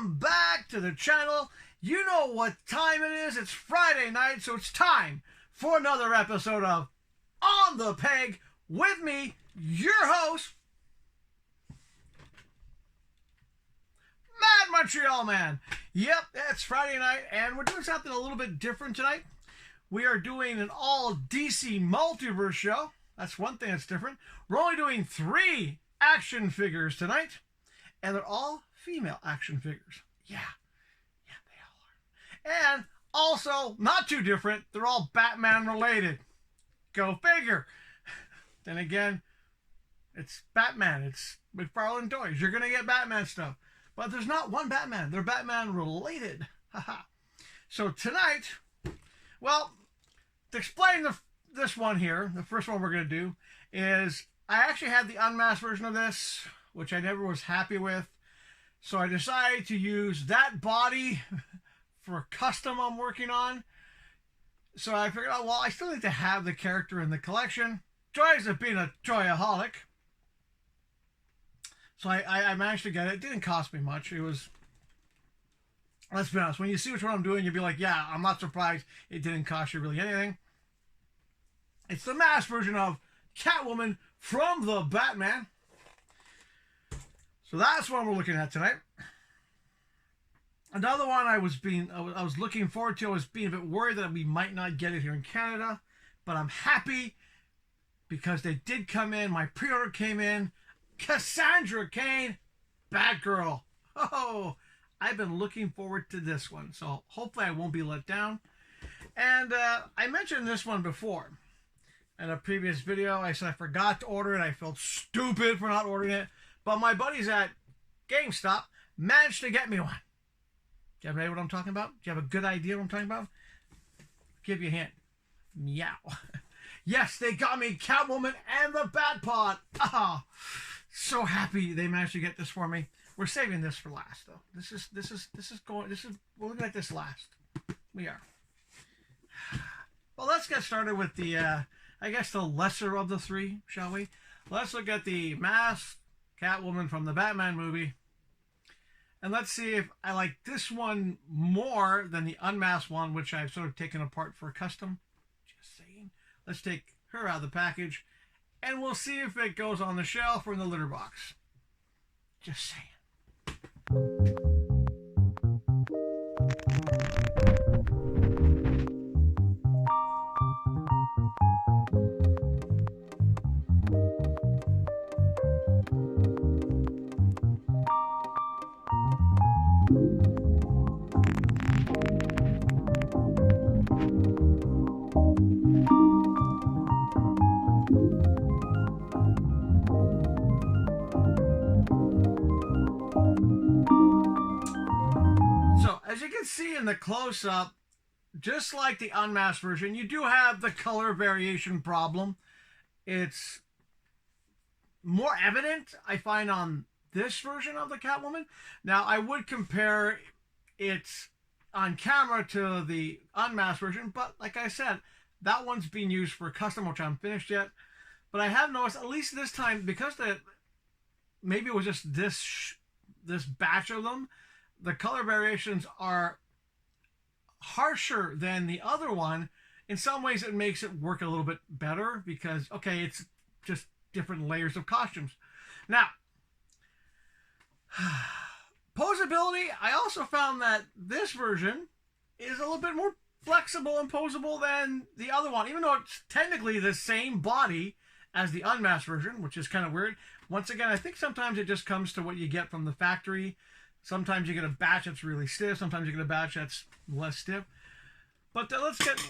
welcome back to the channel. You know what time it is. It's Friday night, so it's time for another episode of On the Peg with me, your host, Mad Montreal Man. Yep, it's Friday night, and we're doing something a little bit different tonight. We are doing an all DC multiverse show. That's one thing that's different. We're only doing 3 action figures tonight, and they're all female action figures. Yeah, they all are. And also, not too different, they're all Batman related. Go figure. Then again, it's Batman. It's McFarlane Toys. You're going to get Batman stuff. But there's not one Batman. They're Batman related. So tonight, well, to explain this one here, the first one we're going to do is, I actually had the unmasked version of this, which I never was happy with. So I decided to use that body for a custom I'm working on. So I figured out, well, I still need to have the character in the collection. Joys of being a toyaholic. So I managed to get it. It didn't cost me much. It was, let's be honest, when you see what I'm doing, you'll be like, yeah, I'm not surprised it didn't cost you really anything. It's the masked version of Catwoman from the Batman. So that's what we're looking at tonight. Another one I was looking forward to. I was being a bit worried that we might not get it here in Canada, but I'm happy because they did come in. My pre-order came in. Cassandra Cain, Batgirl. Oh, I've been looking forward to this one, so hopefully I won't be let down. And I mentioned this one before. In a previous video, I said I forgot to order it. I felt stupid for not ordering it. But my buddies at GameStop managed to get me one. Do you have any idea what I'm talking about? Do you have a good idea what I'm talking about? I'll give you a hint. Meow. Yes, they got me Catwoman and the Batpod. Ah, so happy they managed to get this for me. We're saving this for last, though. We're looking at this last. We are. Well, let's get started with the, I guess the lesser of the 3, shall we? Let's look at the masked Catwoman from the Batman movie. And let's see if I like this one more than the unmasked one, which I've sort of taken apart for a custom. Just saying. Let's take her out of the package, and we'll see if it goes on the shelf or in the litter box. Just saying. As you can see in the close-up, just like the unmasked version, you do have the color variation problem. It's more evident, I find, on this version of the Catwoman. Now, I would compare it on camera to the unmasked version, but like I said, that one's being used for custom, which I haven't finished yet. But I have noticed, at least this time, because maybe it was just this batch of them, the color variations are harsher than the other one. In some ways, it makes it work a little bit better because, okay, it's just different layers of costumes. Now, posability, I also found that this version is a little bit more flexible and posable than the other one, even though it's technically the same body as the unmasked version, which is kind of weird. Once again, I think sometimes it just comes to what you get from the factory. Sometimes you get a batch that's really stiff. Sometimes you get a batch that's less stiff. But let's get...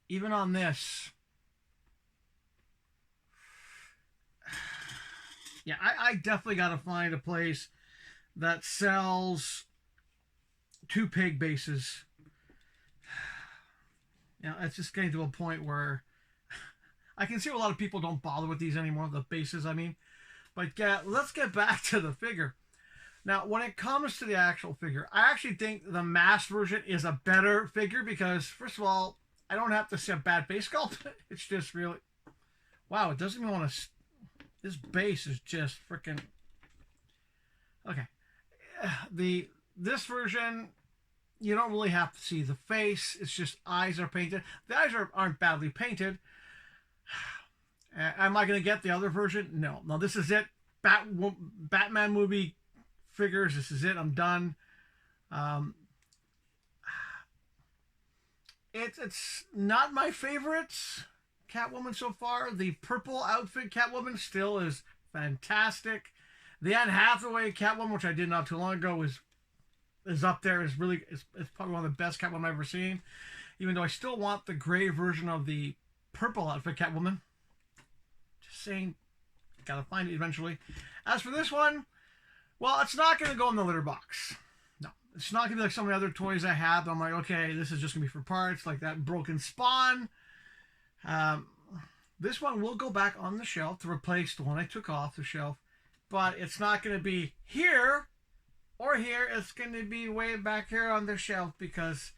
Even on this... Yeah, I definitely got to find a place that sells 2 pig bases. You know, it's just getting to a point where... I can see a lot of people don't bother with these anymore, the bases, I mean. But yeah, let's get back to the figure. Now, when it comes to the actual figure, I actually think the masked version is a better figure because, first of all, I don't have to see a bad base sculpt. It's just really... Wow, it doesn't even want to... This base is just freaking okay. This version, you don't really have to see the face. It's just eyes are painted. The eyes aren't badly painted. Am I going to get the other version? No. No, this is it. Batman movie figures. This is it. I'm done. It's not my favorite Catwoman so far. The purple outfit Catwoman still is fantastic. The Anne Hathaway Catwoman, which I did not too long ago, is up there. Is probably one of the best Catwoman I've ever seen. Even though I still want the gray version of the purple outfit Catwoman. Just saying, gotta find it eventually. As for this one, well, it's not gonna go in the litter box. No, it's not gonna be like some of the other toys I have. I'm like, okay, this is just gonna be for parts, like that broken Spawn. This one will go back on the shelf to replace the one I took off the shelf, but it's not going to be here or here. It's going to be way back here on the shelf because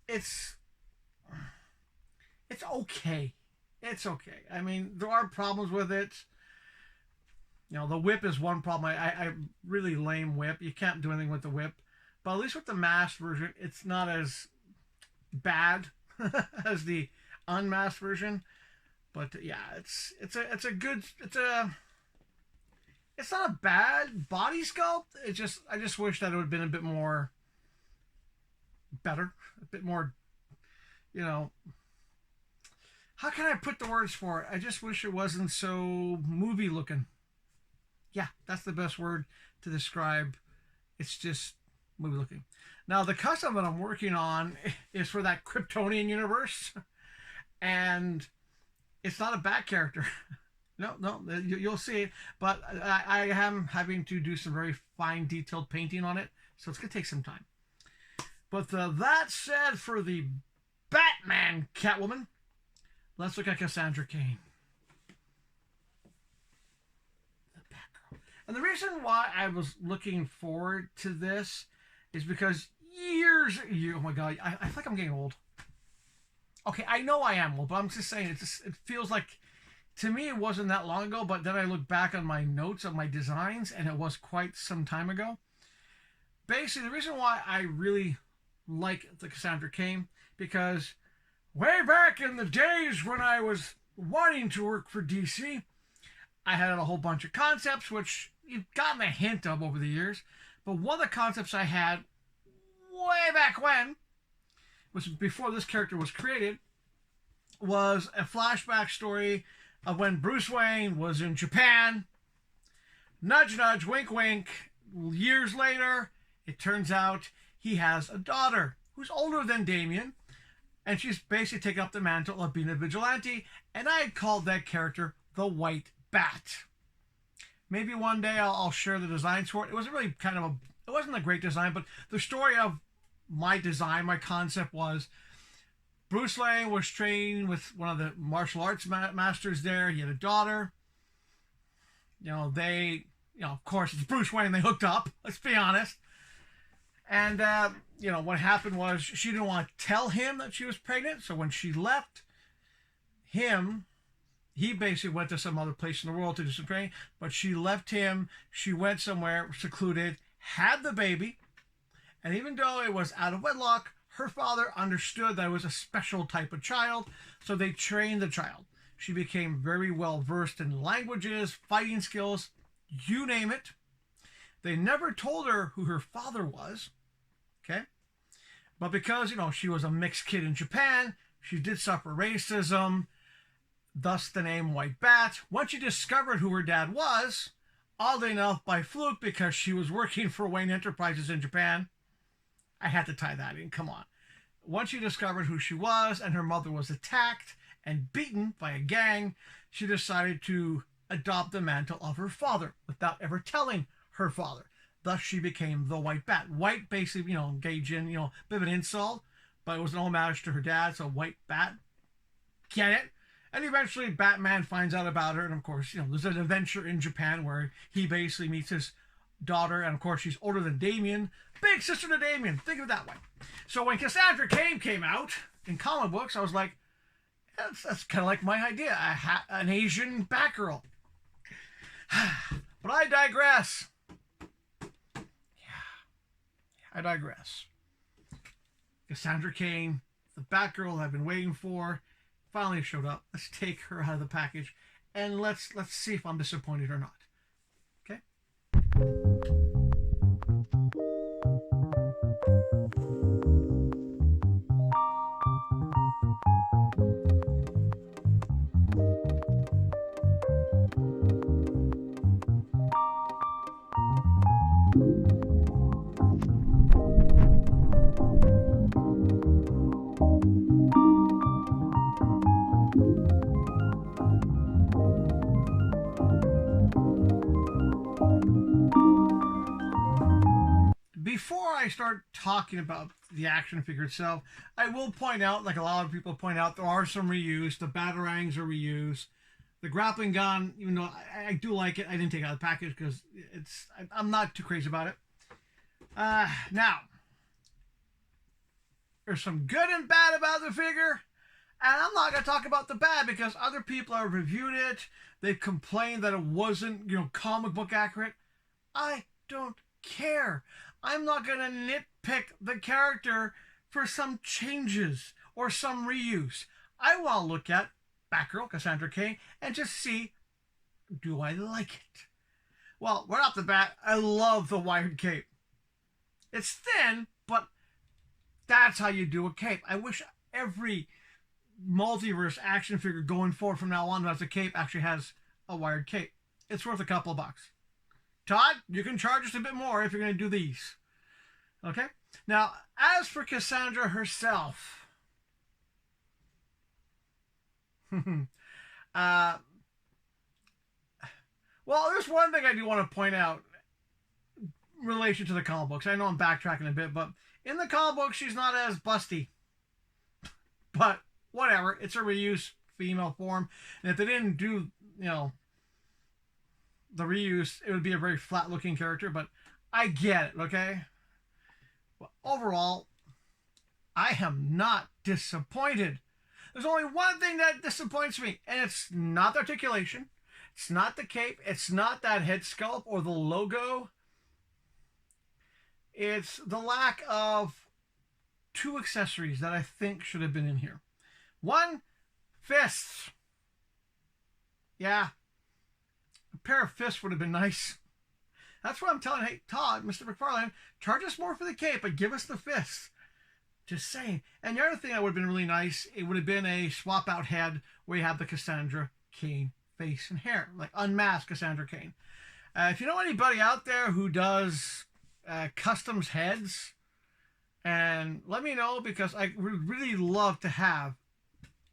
it's okay. It's okay. I mean, there are problems with it. You know, the whip is one problem. I really lame whip. You can't do anything with the whip. But at least with the masked version, it's not as bad as the unmasked version. But yeah, it's not a bad body sculpt. I just wish that it would have been a bit more better, a bit more, you know, how can I put the words for it? I just wish it wasn't so movie looking. Yeah, that's the best word to describe. It's just movie looking. Now the custom that I'm working on is for that Kryptonian universe, and it's not a Bat character. No, you'll see it. But I am having to do some very fine detailed painting on it, so it's going to take some time. But that said, for the Batman Catwoman, let's look at Cassandra Cain. The Batgirl. And the reason why I was looking forward to this is because oh my God, I feel like I'm getting old. Okay, I know I am old, but I'm just saying, it feels like, to me, it wasn't that long ago, but then I look back on my notes of my designs, and it was quite some time ago. Basically, the reason why I really like the Cassandra Cain, because way back in the days when I was wanting to work for DC, I had a whole bunch of concepts, which you've gotten a hint of over the years, but one of the concepts I had way back when, which before this character was created, was a flashback story of when Bruce Wayne was in Japan. Nudge, nudge, wink, wink. Years later, it turns out he has a daughter who's older than Damian, and she's basically taken up the mantle of being a vigilante, and I had called that character the White Bat. Maybe one day I'll share the designs for it. It wasn't really it wasn't a great design, but the story of my design, my concept was Bruce Wayne was training with one of the martial arts masters there. He had a daughter. Of course, it's Bruce Wayne. They hooked up. Let's be honest. And, what happened was she didn't want to tell him that she was pregnant. So when she left him, he basically went to some other place in the world to do some training. But she left him. She went somewhere secluded, had the baby. And even though it was out of wedlock, her father understood that it was a special type of child, so they trained the child. She became very well versed in languages, fighting skills, you name it. They never told her who her father was, okay? But because, she was a mixed kid in Japan, she did suffer racism, thus the name White Bat. Once she discovered who her dad was, oddly enough by fluke because she was working for Wayne Enterprises in Japan, I had to tie that in, come on. Once she discovered who she was and her mother was attacked and beaten by a gang, she decided to adopt the mantle of her father without ever telling her father. Thus, she became the White Bat. White basically, engaged in, a bit of an insult, but it was an homage to her dad, so White Bat. Get it? And eventually, Batman finds out about her, and of course, there's an adventure in Japan where he basically meets his daughter, and of course she's older than Damian, big sister to Damian, think of it that way. So when Cassandra Cain came out in comic books, I was like, that's kind of like my idea, an Asian Batgirl. But I digress. I digress. Cassandra Cain, the Batgirl I've been waiting for, finally showed up. Let's take her out of the package, and let's see if I'm disappointed or not. Okay? Before I start talking about the action figure itself, I will point out, like a lot of people point out, there are some reuse. The batarangs are reused. The grappling gun, even though I do like it, I didn't take it out of the package because I'm not too crazy about it. Now, there's some good and bad about the figure, and I'm not going to talk about the bad because other people have reviewed it. They've complained that it wasn't, comic book accurate. I don't care. I'm not going to nitpick the character for some changes or some reuse. I want to look at Batgirl Cassandra Cain and just see, do I like it? Well, right off the bat, I love the wired cape. It's thin, but that's how you do a cape. I wish every multiverse action figure going forward from now on that has a cape actually has a wired cape. It's worth a couple of bucks. Todd, you can charge us a bit more if you're going to do these. Okay? Now, as for Cassandra herself, well, there's one thing I do want to point out in relation to the comic books. I know I'm backtracking a bit, but in the comic book, she's not as busty. But whatever, it's a reuse female form. And if they didn't do, the reuse, it would be a very flat-looking character, but I get it, okay? Well, overall, I am not disappointed. There's only one thing that disappoints me, and it's not the articulation. It's not the cape. It's not that head sculpt or the logo. It's the lack of two accessories that I think should have been in here. One, fists. Yeah. A pair of fists would have been nice. That's what I'm telling. Hey, Todd, Mr. McFarlane, charge us more for the cape, but give us the fists. Just saying. And the other thing that would have been really nice, it would have been a swap out head where you have the Cassandra Cain face and hair, like unmasked Cassandra Cain. If you know anybody out there who does customs heads, and let me know, because I would really love to have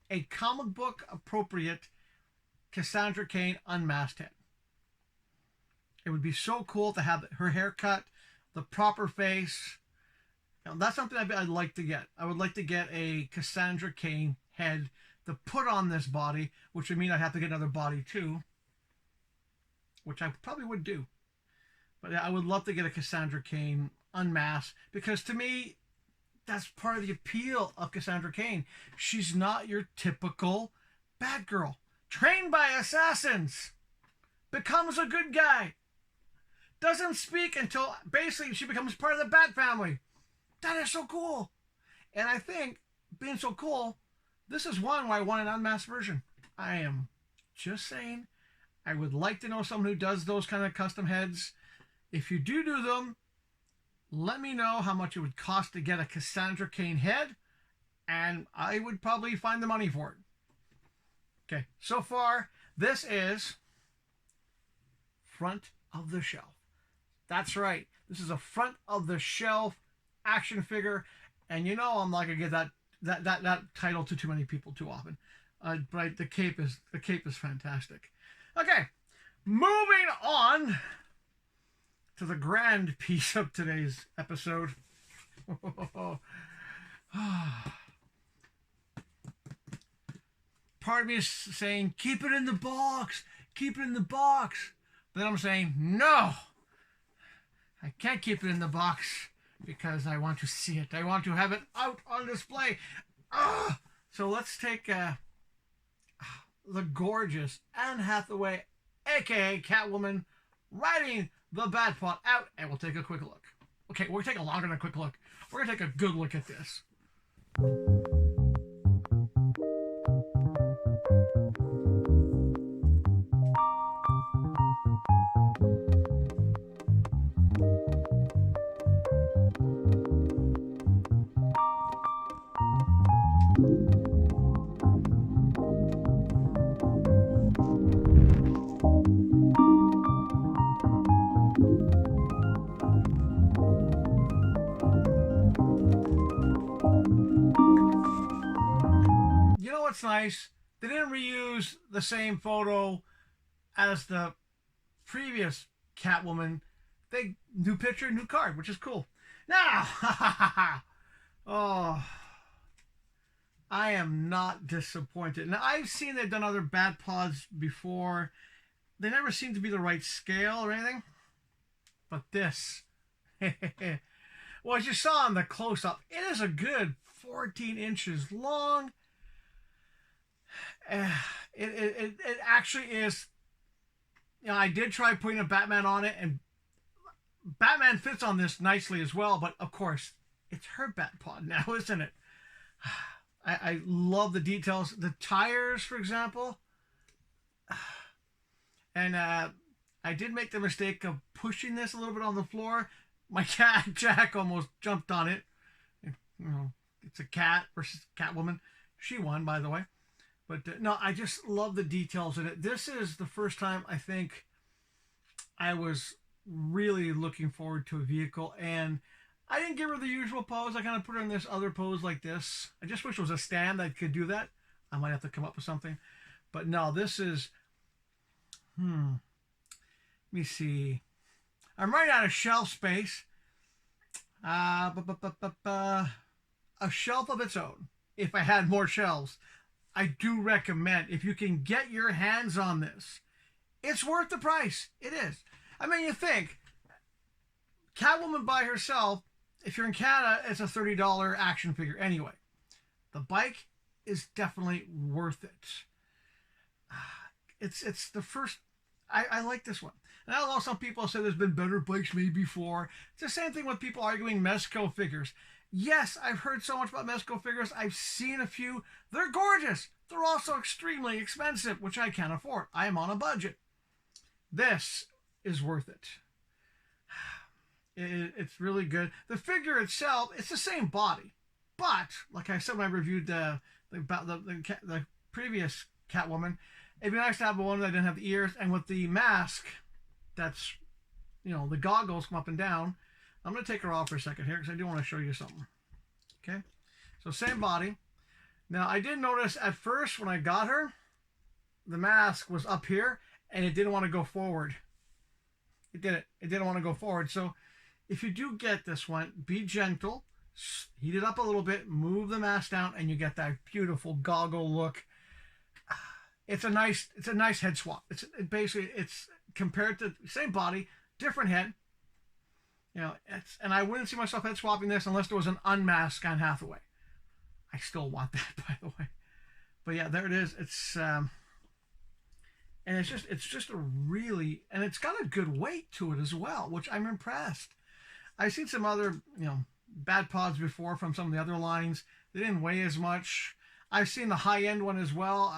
a comic book appropriate Cassandra Cain unmasked head. It would be so cool to have her haircut, the proper face. That's something I'd like to get. I would like to get a Cassandra Cain head to put on this body, which would mean I'd have to get another body too, which I probably would do. But I would love to get a Cassandra Cain unmasked, because to me, that's part of the appeal of Cassandra Cain. She's not your typical Batgirl. Trained by assassins. Becomes a good guy. Doesn't speak until basically she becomes part of the Bat family. That is so cool. And I think, being so cool, this is one where I want an unmasked version. I am just saying, I would like to know someone who does those kind of custom heads. If you do them, let me know how much it would cost to get a Cassandra Cain head, and I would probably find the money for it. Okay, so far, this is front of the shelf. That's right. This is a front of the shelf action figure, and I'm not gonna give that title to too many people too often. But the cape is fantastic. Okay, moving on to the grand piece of today's episode. Part of me is saying, keep it in the box, keep it in the box. But then I'm saying, no, I can't keep it in the box because I want to see it. I want to have it out on display. So let's take the gorgeous Anne Hathaway aka Catwoman, riding the Batpod out, and we'll take a quick look. Okay, we're taking longer than a quick look. We're gonna take a good look at this. You know what's nice? They didn't reuse the same photo as the previous Catwoman. They new picture, new card, which is cool. Now, oh, I am not disappointed. Now I've seen they've done other Batpods before. They never seem to be the right scale or anything. But this, well, as you saw in the close-up, it is a good 14 inches long. It actually is. You know, I did try putting a Batman on it, and Batman fits on this nicely as well. But of course, it's her Batpod now, isn't it? I love the details. The tires, for example, and I did make the mistake of pushing this a little bit on the floor. My cat Jack almost jumped on it. You know, it's a cat versus Catwoman. She won, by the way. But no, I just love the details in it. This is the first time I think I was really looking forward to a vehicle. And I didn't give her the usual pose. I kind of put her in this other pose like this. I just wish it was a stand that could do that. I might have to come up with something. But no, this is... Let me see. I'm running out of shelf space. A shelf of its own. If I had more shelves. I do recommend, if you can get your hands on this, it's worth the price. It is. I mean, you think, Catwoman by herself, if you're in Canada, it's a $30 action figure anyway. The bike is definitely worth it. It's the first, I like this one. And I know some people say there's been better bikes made before. It's the same thing with people arguing Mezco figures. Yes, I've heard so much about Mezco figures. I've seen a few. They're gorgeous. They're also extremely expensive, which I can't afford. I am on a budget. This is worth it. It's really good. The figure itself, it's the same body. But, like I said when I reviewed the previous Catwoman, it'd be nice to have one that didn't have the ears. And with the mask, that's, you know, the goggles come up and down. I'm going to take her off for a second here because I do want to show you something. Okay? So same body. Now, I did notice at first when I got her, the mask was up here and it didn't want to go forward. It didn't want to go forward. So if you do get this one, be gentle. Heat it up a little bit. Move the mask down and you get that beautiful goggle look. It's a nice head swap. It's compared to the same body, different head. You know, and I wouldn't see myself head swapping this unless there was an unmasked Anne Hathaway. I still want that, by the way. But yeah, there it is. It's and it's just a really, and it's got a good weight to it as well, which I'm impressed. I've seen some other, you know, Batpods before from some of the other lines. They didn't weigh as much. I've seen the high end one as well.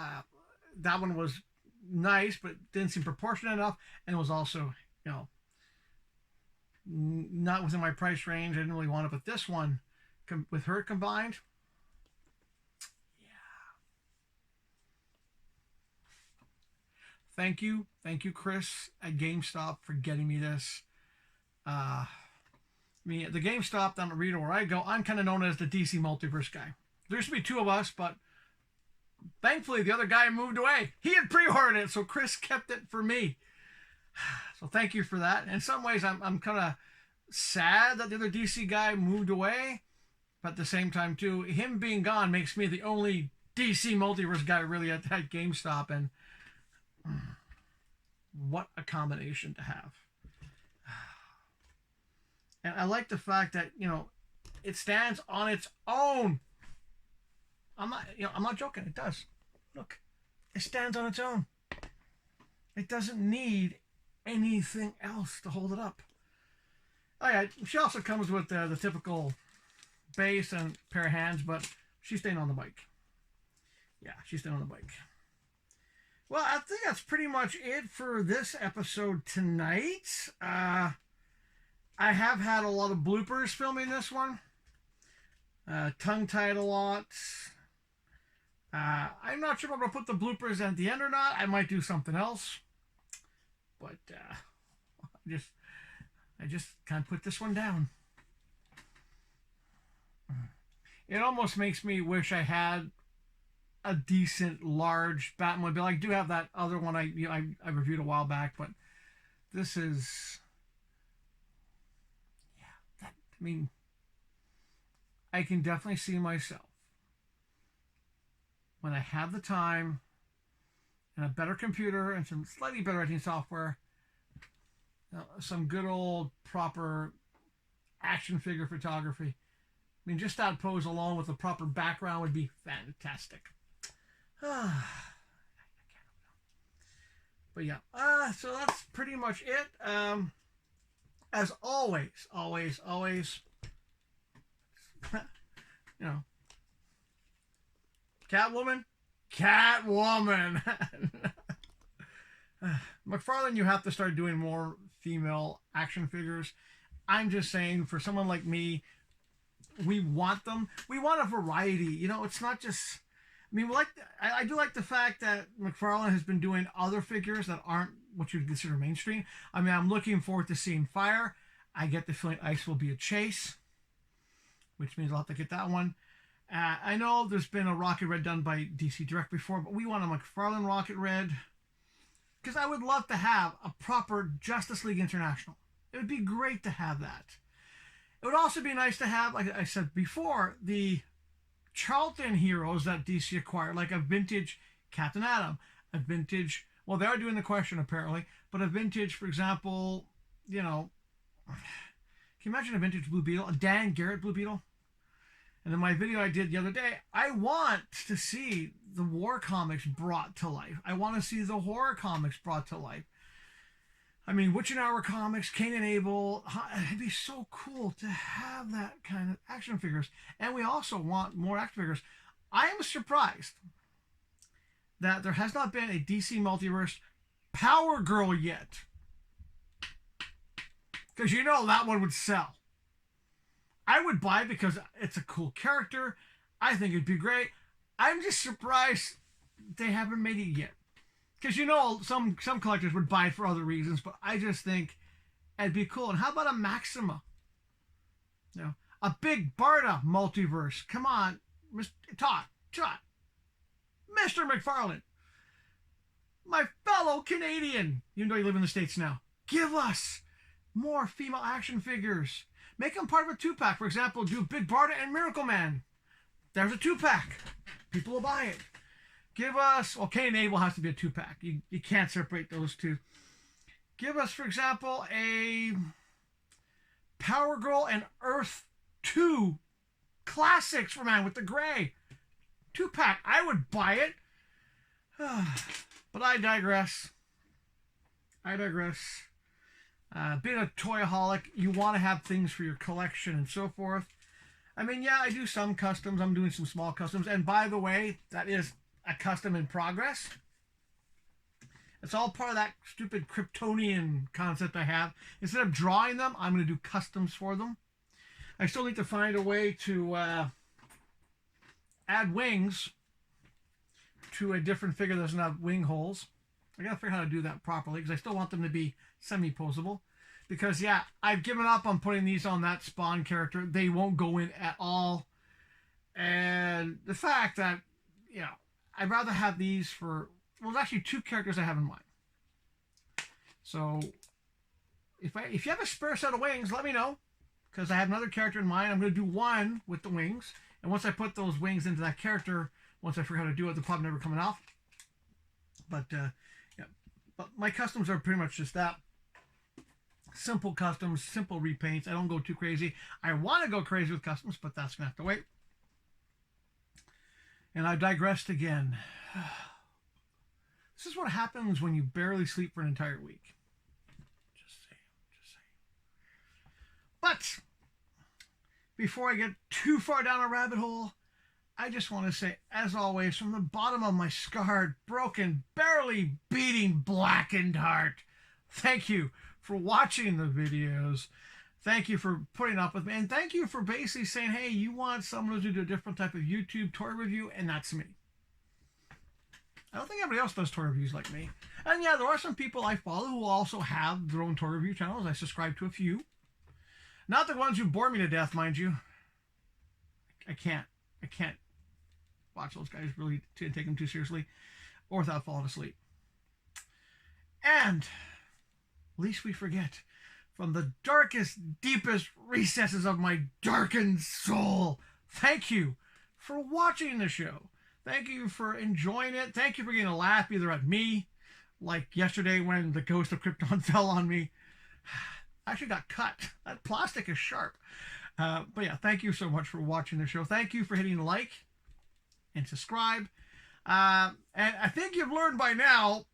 That one was nice, but didn't seem proportionate enough, and it was also, you know, not within my price range. I didn't really want it, but this one, with her combined, yeah. Thank you, Chris at GameStop for getting me this. I mean, the GameStop down at Rito where I go, I'm kind of known as the DC Multiverse guy. There used to be two of us, but thankfully the other guy moved away. He had pre-ordered it, so Chris kept it for me. So thank you for that. In some ways, I'm kind of sad that the other DC guy moved away, but at the same time, too, him being gone makes me the only DC Multiverse guy really at that GameStop, and what a combination to have. And I like the fact that, you know, it stands on its own. I'm not joking. It does. Look, it stands on its own. It doesn't need anything else to hold it up. Oh yeah, she also comes with the typical base and pair of hands, but she's staying on the bike. Yeah, she's staying on the bike. Well, I think that's pretty much it for this episode tonight. I have had a lot of bloopers filming this one. Tongue-tied a lot. I'm not sure if I'm going to put the bloopers at the end or not. I might do something else. But I just can't put this one down. It almost makes me wish I had a decent large Batmobile. I do have that other one I reviewed a while back, but this is, yeah, I mean, I can definitely see myself when I have the time and a better computer and some slightly better editing software, some good old proper action figure photography. I mean, just that pose alone with a proper background would be fantastic. But yeah, so that's pretty much it. As always, you know, Catwoman. McFarlane, you have to start doing more female action figures. I'm just saying, for someone like me, we want them. We want a variety. You know, it's not just, I mean, I do like the fact that McFarlane has been doing other figures that aren't what you'd consider mainstream. I mean, I'm looking forward to seeing Fire. I get the feeling Ice will be a chase, which means I'll have to get that one. I know there's been a Rocket Red done by DC Direct before, but we want a McFarlane Rocket Red, because I would love to have a proper Justice League International. It would be great to have that. It would also be nice to have, like I said before, the Charlton heroes that DC acquired, like a vintage Captain Atom, a vintage, well, they are doing the Question apparently, but a vintage, for example, you know, can you imagine a vintage Blue Beetle, a Dan Garrett Blue Beetle? And in my video I did the other day, I want to see the war comics brought to life. I want to see the horror comics brought to life. I mean, Witch and Hour comics, Cain and Abel, it'd be so cool to have that kind of action figures. And we also want more action figures. I am surprised that there has not been a DC Multiverse Power Girl yet. Because you know that one would sell. I would buy it because it's a cool character. I think it'd be great. I'm just surprised they haven't made it yet. Because you know some collectors would buy it for other reasons, but I just think it'd be cool. And how about a Maxima? You know, a big Barda multiverse. Come on, Todd, Mr. McFarlane, my fellow Canadian. You know you live in the States now. Give us more female action figures. Make them part of a 2-pack. For example, do Big Barda and Miracle Man. There's a 2-pack. People will buy it. Give us, well, Cain and Abel has to be a 2-pack. You can't separate those two. Give us, for example, a Power Girl and Earth 2 classics for man with the gray. 2-pack. I would buy it. But I digress. Being a toyaholic, you want to have things for your collection and so forth. I mean, yeah, I do some customs. I'm doing some small customs. And by the way, that is a custom in progress. It's all part of that stupid Kryptonian concept I have. Instead of drawing them, I'm going to do customs for them. I still need to find a way to add wings to a different figure that doesn't have wing holes. I got to figure out how to do that properly because I still want them to be semi-posable. Because, yeah, I've given up on putting these on that Spawn character. They won't go in at all. And the fact that, you know, I'd rather have these for, well, there's actually 2 characters I have in mind. So, if you have a spare set of wings, let me know. Because I have another character in mind. I'm going to do one with the wings. And once I put those wings into that character, once I figure out how to do it, they're probably never coming off. But, yeah. But my customs are pretty much just that. Simple customs, simple repaints. I don't go too crazy. I want to go crazy with customs, but that's going to have to wait. And I digressed again. This is what happens when you barely sleep for an entire week. Just saying. Just saying. But before I get too far down a rabbit hole, I just want to say, as always, from the bottom of my scarred, broken, barely beating, blackened heart, thank you for watching the videos. Thank you for putting up with me. And thank you for basically saying, hey, you want someone to do a different type of YouTube toy review, and that's me. I don't think everybody else does toy reviews like me. And yeah, there are some people I follow who also have their own toy review channels. I subscribe to a few. Not the ones who bore me to death, mind you. I can't watch those guys really to take them too seriously or without falling asleep. And least we forget, from the darkest, deepest recesses of my darkened soul, thank you for watching the show. Thank you for enjoying it. Thank you for getting a laugh either at me, like yesterday when the ghost of Krypton fell on me. I actually got cut. That plastic is sharp. But yeah, thank you so much for watching the show. Thank you for hitting like and subscribe. And I think you've learned by now,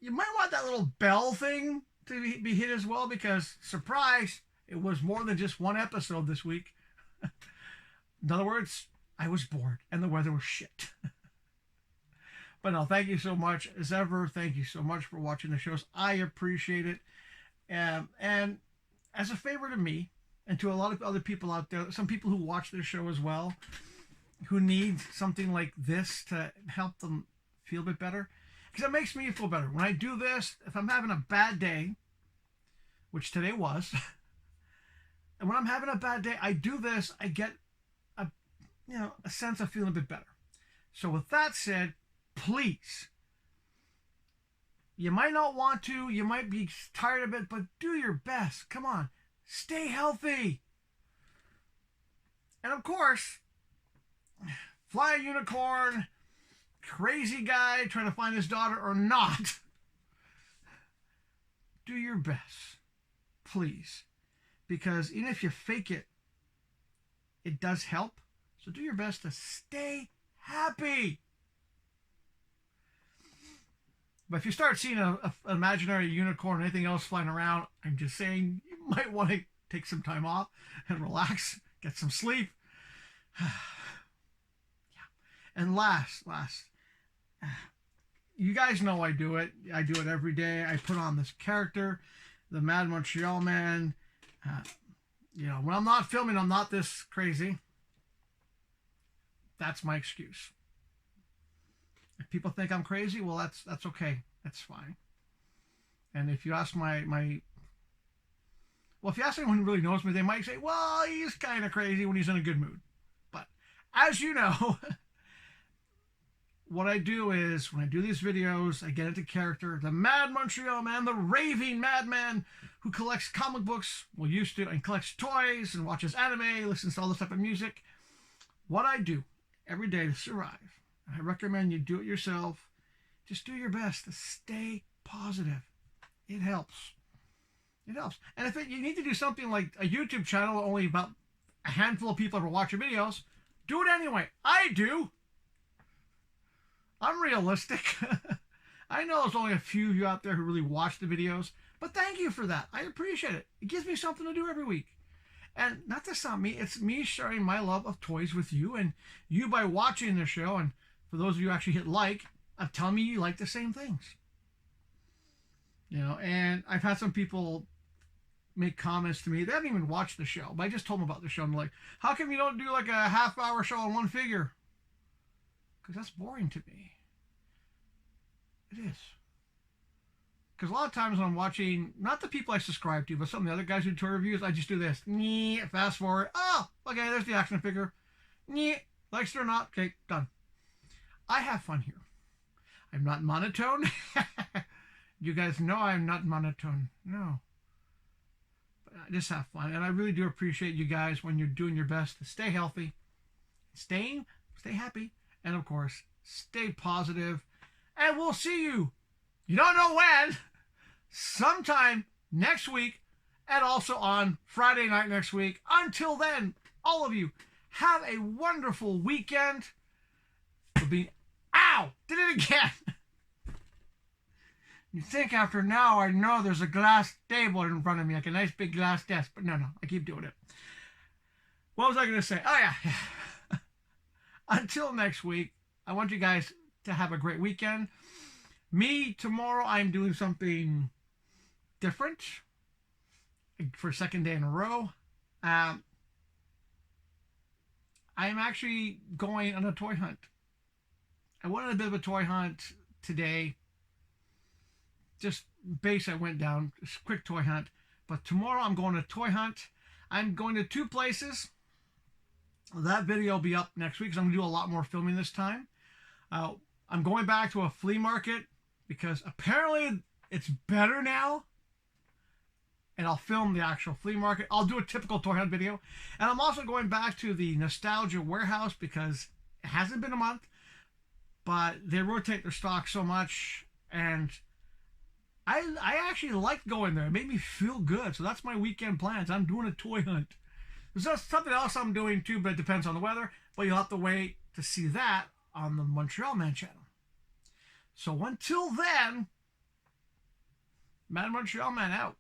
you might want that little bell thing to be hit as well, because, surprise, it was more than just one episode this week. In other words, I was bored and the weather was shit. But no, thank you so much. As ever, thank you so much for watching the shows. I appreciate it. And as a favor to me, and to a lot of other people out there, some people who watch this show as well, who need something like this to help them feel a bit better, because it makes me feel better. When I do this, if I'm having a bad day, which today was, and when I'm having a bad day, I do this, I get a sense of feeling a bit better. So with that said, please, you might not want to, you might be tired of it, but do your best. Come on, stay healthy. And of course, fly a unicorn, crazy guy trying to find his daughter or not, do your best, please. Because even if you fake it, it does help. So do your best to stay happy. But if you start seeing an imaginary unicorn or anything else flying around, I'm just saying you might want to take some time off and relax, get some sleep. Yeah. And last, you guys know I do it. I do it every day. I put on this character, the Mad Montreal Man. When I'm not filming, I'm not this crazy. That's my excuse. If people think I'm crazy, well, that's okay. That's fine. And if you ask if you ask anyone who really knows me, they might say, well, he's kind of crazy when he's in a good mood. But as you know, what I do is, when I do these videos, I get into character, the Mad Montreal Man, the raving madman who collects comic books, used to, and collects toys and watches anime, listens to all this type of music. What I do every day to survive, I recommend you do it yourself. Just do your best to stay positive. It helps. It helps. And if you need to do something like a YouTube channel, only about a handful of people ever watch your videos, do it anyway. I do. I'm realistic. I know there's only a few of you out there who really watch the videos, but thank you for that. I appreciate it. It gives me something to do every week. And not to sound me, it's me sharing my love of toys with you, and you by watching the show, and for those of you who actually hit like, tell me you like the same things. And I've had some people make comments to me. They haven't even watched the show, but I just told them about the show. And they're like, how come you don't do like a half-hour show on one figure? Because that's boring to me. It is. Because a lot of times when I'm watching, not the people I subscribe to, but some of the other guys who do toy reviews, I just do this. Fast forward. Oh, okay, there's the action figure. Likes it or not. Okay, done. I have fun here. I'm not monotone. You guys know I'm not monotone. No. But I just have fun. And I really do appreciate you guys when you're doing your best to stay healthy, stay happy, and of course, stay positive. And we'll see you. You don't know when. Sometime next week, and also on Friday night next week. Until then, all of you, have a wonderful weekend. Ow! Did it again. You think after now I know there's a glass table in front of me, like a nice big glass desk, but no, I keep doing it. What was I going to say? Oh, yeah. Until next week, I want you guys to have a great weekend. Me, tomorrow, I'm doing something different for a second day in a row. I'm actually going on a toy hunt. I went on a bit of a toy hunt today. Just base I went down, just quick toy hunt. But tomorrow I'm going to toy hunt. I'm going to 2 places. That video will be up next week because I'm going to do a lot more filming this time. I'm going back to a flea market because apparently it's better now. And I'll film the actual flea market. I'll do a typical toy hunt video. And I'm also going back to the Nostalgia Warehouse because it hasn't been a month. But they rotate their stock so much. And I actually liked going there. It made me feel good. So that's my weekend plans. I'm doing a toy hunt. There's something else I'm doing too, but it depends on the weather. But you'll have to wait to see that on the Montreal Man channel. So until then, Mad Montreal Man out.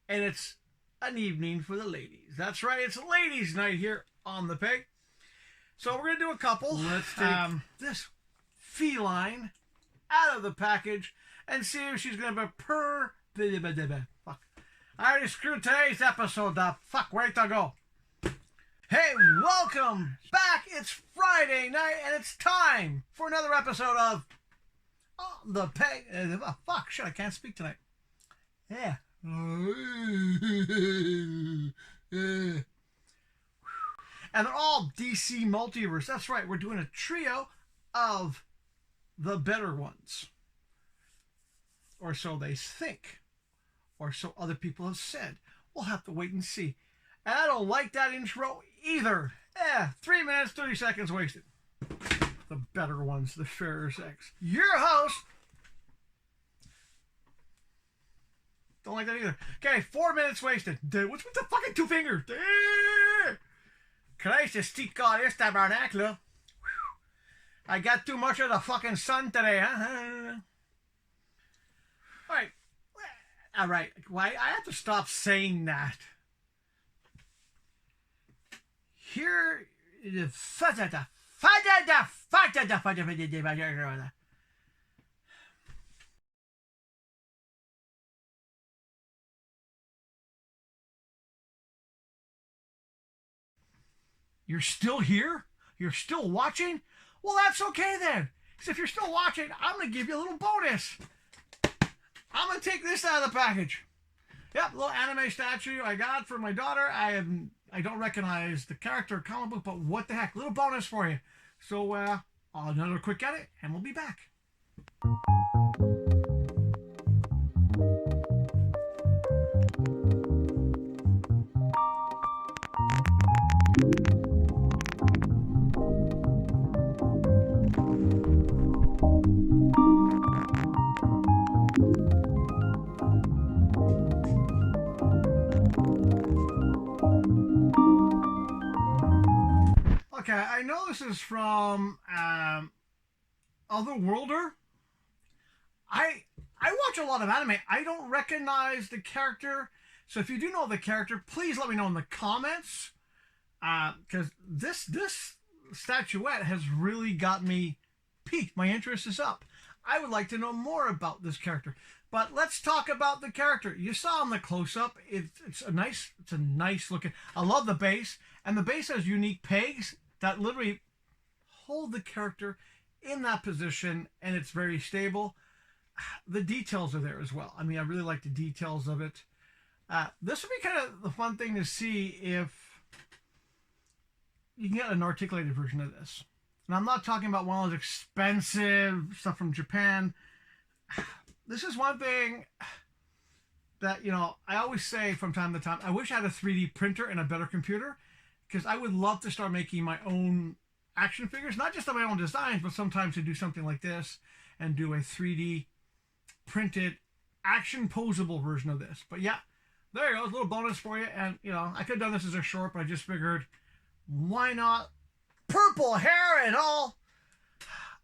And it's an evening for the ladies. That's right, it's ladies' night here on the Pig. So we're going to do a couple. Let's take this feline out of the package and see if she's going to be Fuck. I already screwed today's episode up. Fuck, where to go? Hey, welcome back. It's Friday night and it's time for another episode of the Pig. Fuck, shit, I can't speak tonight. Yeah. And they're all DC multiverse. That's right, we're doing a trio of the better ones. Or so they think. Or so other people have said. We'll have to wait and see. And I don't like that intro either. 3 minutes, 30 seconds wasted. The better ones, the fairer sex. Your host. Don't like that either. Okay, 4 minutes wasted. What's with the fucking 2 fingers? Crisis, God, esta vernacular. I got too much of the fucking sun today, huh? All right. Why I have to stop saying that. Here, You're still here? You're still watching? Well, that's okay then. Because if you're still watching, I'm going to give you a little bonus. I'm going to take this out of the package. Yep, little anime statue I got for my daughter. I don't recognize the character or comic book, but what the heck. Little bonus for you. So, another quick edit, and we'll be back. Okay, I know this is from Otherworlder. I watch a lot of anime. I don't recognize the character. So if you do know the character, please let me know in the comments. Because this statuette has really got me piqued. My interest is up. I would like to know more about this character. But let's talk about the character. You saw in the close-up. It's a nice looking. I love the base. And the base has unique pegs that literally hold the character in that position, and it's very stable. The details are there as well. I mean, I really like the details of it. This would be kind of the fun thing to see if you can get an articulated version of this. And I'm not talking about one of those expensive stuff from Japan. This is one thing that, you know, I always say from time to time, I wish I had a 3D printer and a better computer, because I would love to start making my own action figures, not just of my own designs, but sometimes to do something like this and do a 3D printed action posable version of this. But yeah, there you go, a little bonus for you. And, you know, I could have done this as a short, but I just figured, why not? Purple hair and all.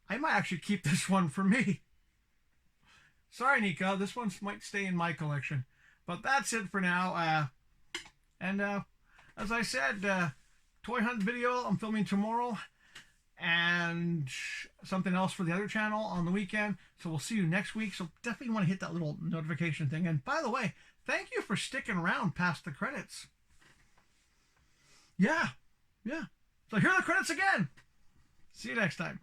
I might actually keep this one for me. Sorry, Nico, this one might stay in my collection. But that's it for now. As I said, toy hunt video I'm filming tomorrow, and something else for the other channel on the weekend. So we'll see you next week. So definitely want to hit that little notification thing. And by the way, thank you for sticking around past the credits. Yeah. So here are the credits again. See you next time.